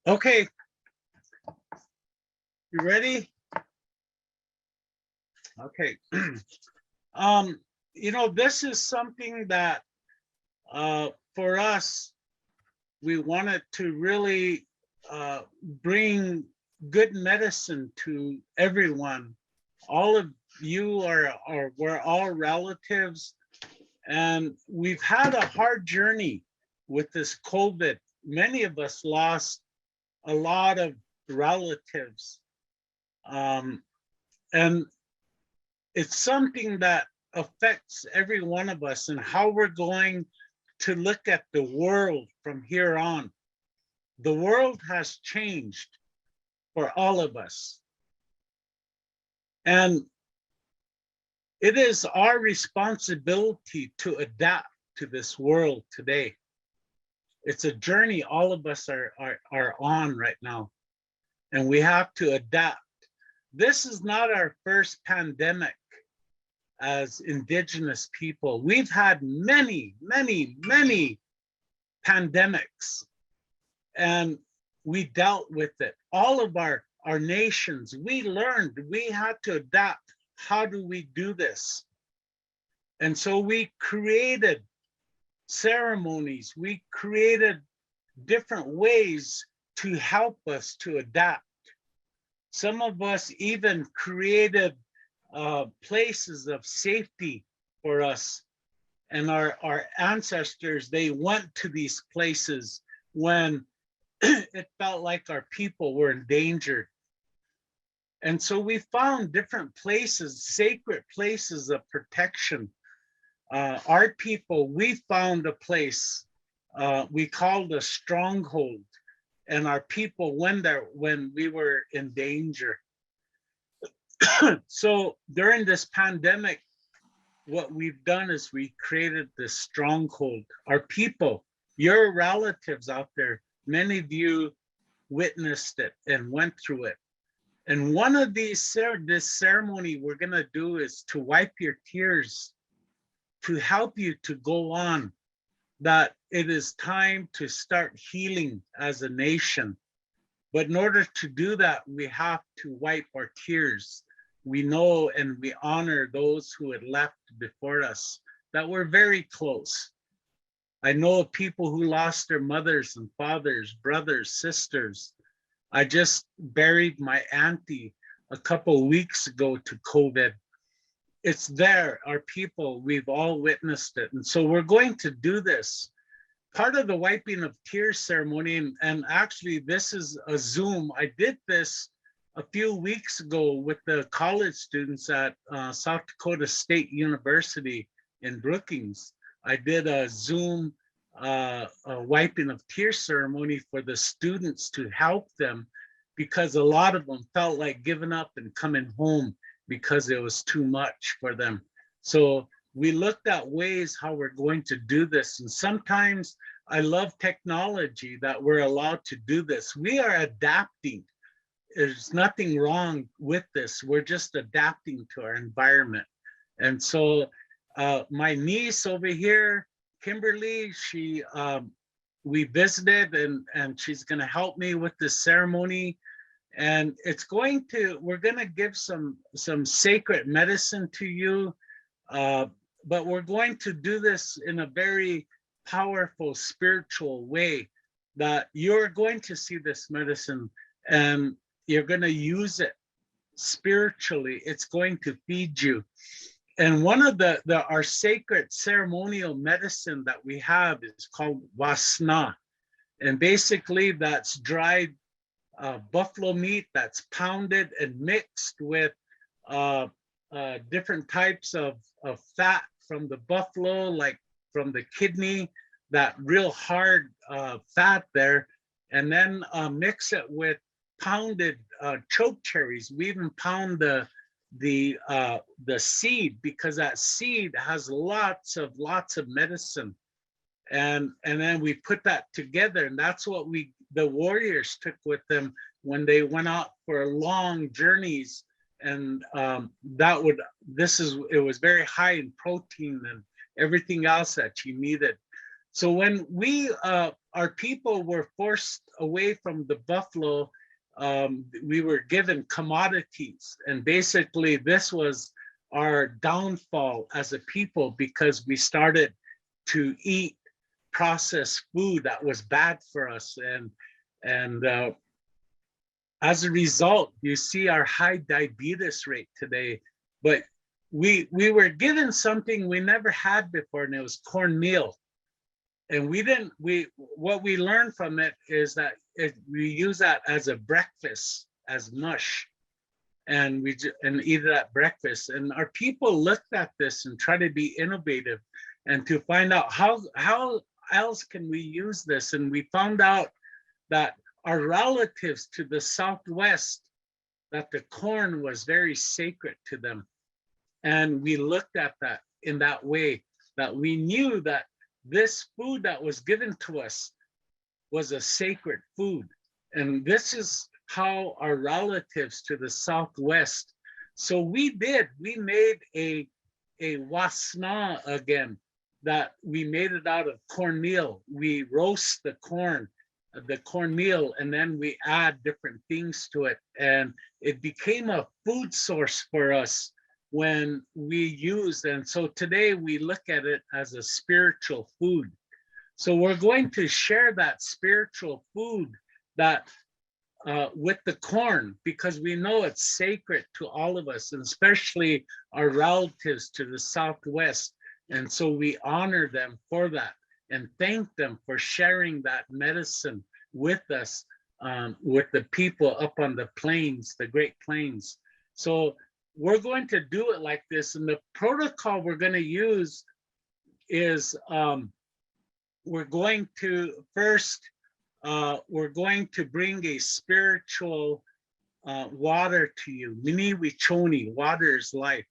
Okay, you ready? Okay. um, this is something that for us, we wanted to really bring good medicine to everyone. All of you we're all relatives, and we've had a hard journey with this COVID. Many of us lost a lot of relatives. Um, and it's something that affects every one of us and how we're going to look at the world from here on. The world has changed for all of us. And it is our responsibility to adapt to this world today. It's a journey all of us are on right now, and we have to adapt. This is not our first pandemic as Indigenous people. We've had many, many, many pandemics, and we dealt with it. All of our nations, we learned, we had to adapt. How do we do this? And so we created ceremonies, we created different ways to help us to adapt. Some of us even created places of safety for us. And our ancestors, they went to these places when it felt like our people were endangered. And so we found different places, sacred places of protection. Our people, we found a place we called a stronghold, and our people went there when we were in danger. So during this pandemic, what we've done is we created this stronghold. Our people, your relatives out there, many of you witnessed it and went through it. And one of these, this ceremony we're gonna do is to wipe your tears, to help you to go on, that it is time to start healing as a nation. But in order to do that, we have to wipe our tears. We know and we honor those who had left before us that were very close. I know of people who lost their mothers and fathers, brothers, sisters. I just buried my auntie a couple of weeks ago to COVID. It's there, our people, we've all witnessed it. And so we're going to do this. Part of the wiping of tears ceremony, and actually this is a Zoom. I did this a few weeks ago with the college students at South Dakota State University in Brookings. I did a Zoom a wiping of tears ceremony for the students to help them, because a lot of them felt like giving up and coming home because it was too much for them. So we looked at ways how we're going to do this. And sometimes I love technology that we're allowed to do this. We are adapting. There's nothing wrong with this. We're just adapting to our environment. And so my niece over here, Kimberly, we visited, and she's gonna help me with this ceremony. And we're gonna give some sacred medicine to you, but we're going to do this in a very powerful spiritual way, that you're going to see this medicine and you're gonna use it spiritually. It's going to feed you. And one of our sacred ceremonial medicine that we have is called wasna. And basically that's dried buffalo meat that's pounded and mixed with different types of fat from the buffalo, like from the kidney, that real hard fat there, and then mix it with pounded choke cherries. We even pound the seed, because that seed has lots of medicine. And then we put that together, and that's what the warriors took with them when they went out for long journeys. And it was very high in protein and everything else that you needed. So when our people were forced away from the buffalo, we were given commodities. And basically this was our downfall as a people, because we started to eat processed food that was bad for us. And as a result, you see our high diabetes rate today. But we were given something we never had before, and it was cornmeal. And what we learned from it is that we use that as a breakfast, as mush, and eat it at breakfast. And our people looked at this and try to be innovative and to find out how else can we use this. And we found out that our relatives to the Southwest, that the corn was very sacred to them. And we looked at that in that way, that we knew that this food that was given to us was a sacred food. And this is how our relatives to the Southwest. So we made a wasna again, that we made it out of cornmeal. We roast the cornmeal, and then we add different things to it. And it became a food source for us when we used. And so today we look at it as a spiritual food. So we're going to share that spiritual food that with the corn, because we know it's sacred to all of us, and especially our relatives to the Southwest. And so we honor them for that and thank them for sharing that medicine with us, with the people up on the plains, the Great Plains. So we're going to do it like this. And the protocol we're going to use is we're going to bring a spiritual water to you. Mini wichoni, water is life.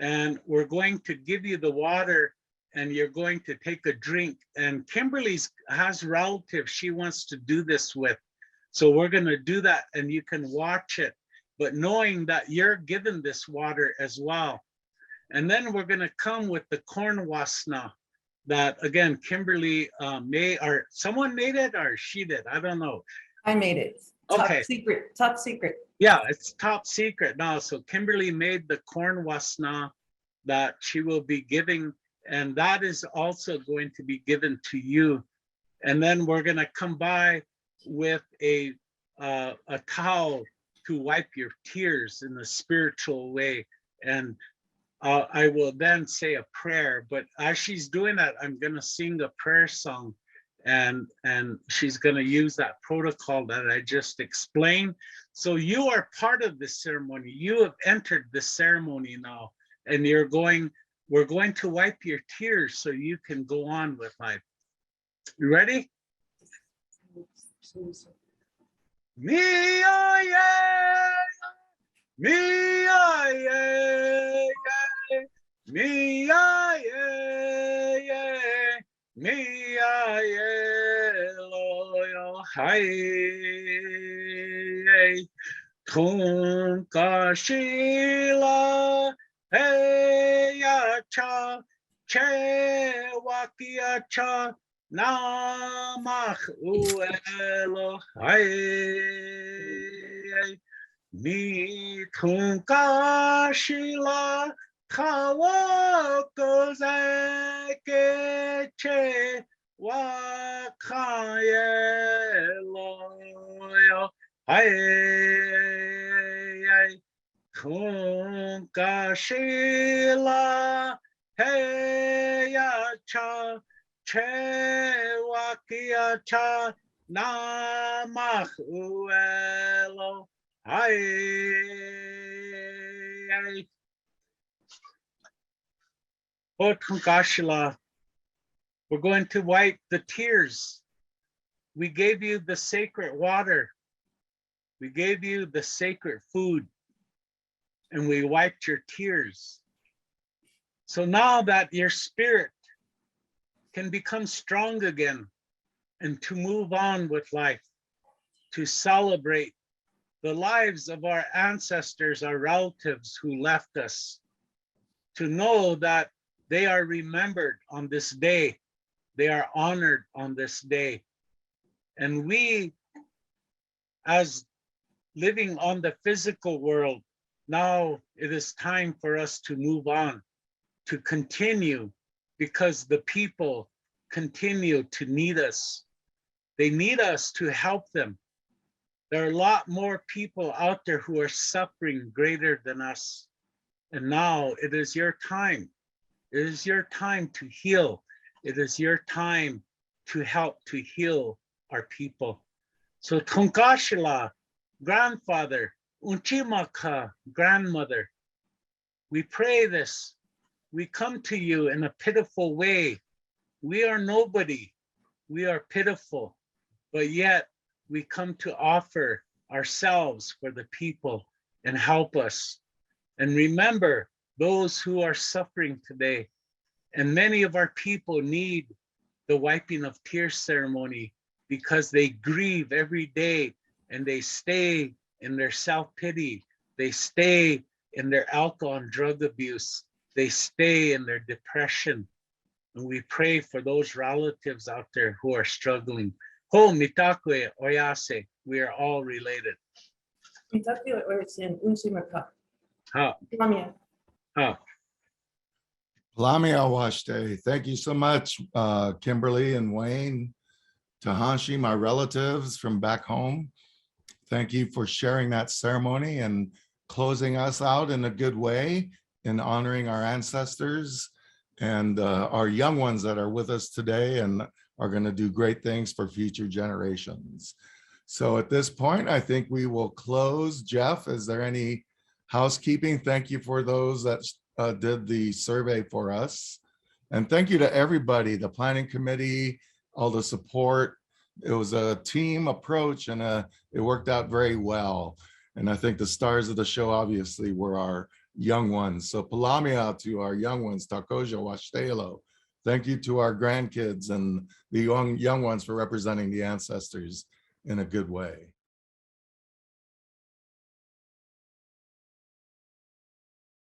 And we're going to give you the water, and you're going to take a drink. And Kimberly has relatives she wants to do this with. So we're going to do that, and you can watch it, but knowing that you're given this water as well. And then we're going to come with the corn wasna that, again, Kimberly made, or someone made it, or she did, I don't know. I made it. Top secret, top secret. Yeah, it's top secret now. So Kimberly made the corn wasna that she will be giving, and that is also going to be given to you. And then we're going to come by with a towel to wipe your tears in a spiritual way. And I will then say a prayer, but as she's doing that, I'm going to sing a prayer song, and she's going to use that protocol that I just explained. So you are part of this ceremony. You have entered the ceremony now, and we're going to wipe your tears so you can go on with life. You ready? Me, oh yeah, me, oh yeah, me, oh yeah, me, oh yeah, lo, hi, tum kashila, hey ya cha, che wakia cha. Namach Elohai Mi Tunkashila Kawako Zakeche Wakayelo Hai Tunkashila Heyacha Che wakia cha namach uelo hai Otunkashila. We're going to wipe the tears. We gave you the sacred water. We gave you the sacred food, and we wiped your tears. So now that your spirit can become strong again and to move on with life, to celebrate the lives of our ancestors, our relatives who left us, to know that they are remembered on this day, They are honored on this day. And we, as living on the physical world, now it is time for us to move on, to continue, because the people continue to need us. They need us to help them. There are a lot more people out there who are suffering greater than us. And now it is your time. It is your time to heal. It is your time to help to heal our people. So Tonkashila, grandfather, Unchimaka, grandmother, we pray this. We come to you in a pitiful way. We are nobody. We are pitiful, but yet we come to offer ourselves for the people and help us. And remember those who are suffering today. And many of our people need the wiping of tears ceremony because they grieve every day and they stay in their self-pity. They stay in their alcohol and drug abuse. They stay in their depression. And we pray for those relatives out there who are struggling. Ho mitakue oyase, we are all related. Mitakue oyase, unshimaka. Ha, Lamia. ha. Lamia Washte. Thank you so much, Kimberly and Wayne, Tahanshi, my relatives from back home. Thank you for sharing that ceremony and closing us out in a good way in honoring our ancestors and our young ones that are with us today and are going to do great things for future generations. So at this point, I think we will close. Jeff, is there any housekeeping? Thank you for those that did the survey for us. And thank you to everybody, the planning committee, all the support. It was a team approach and it worked out very well. And I think the stars of the show obviously were our young ones. So Palamia to our young ones, Takoja, Washtelo. Thank you to our grandkids and the young ones for representing the ancestors in a good way.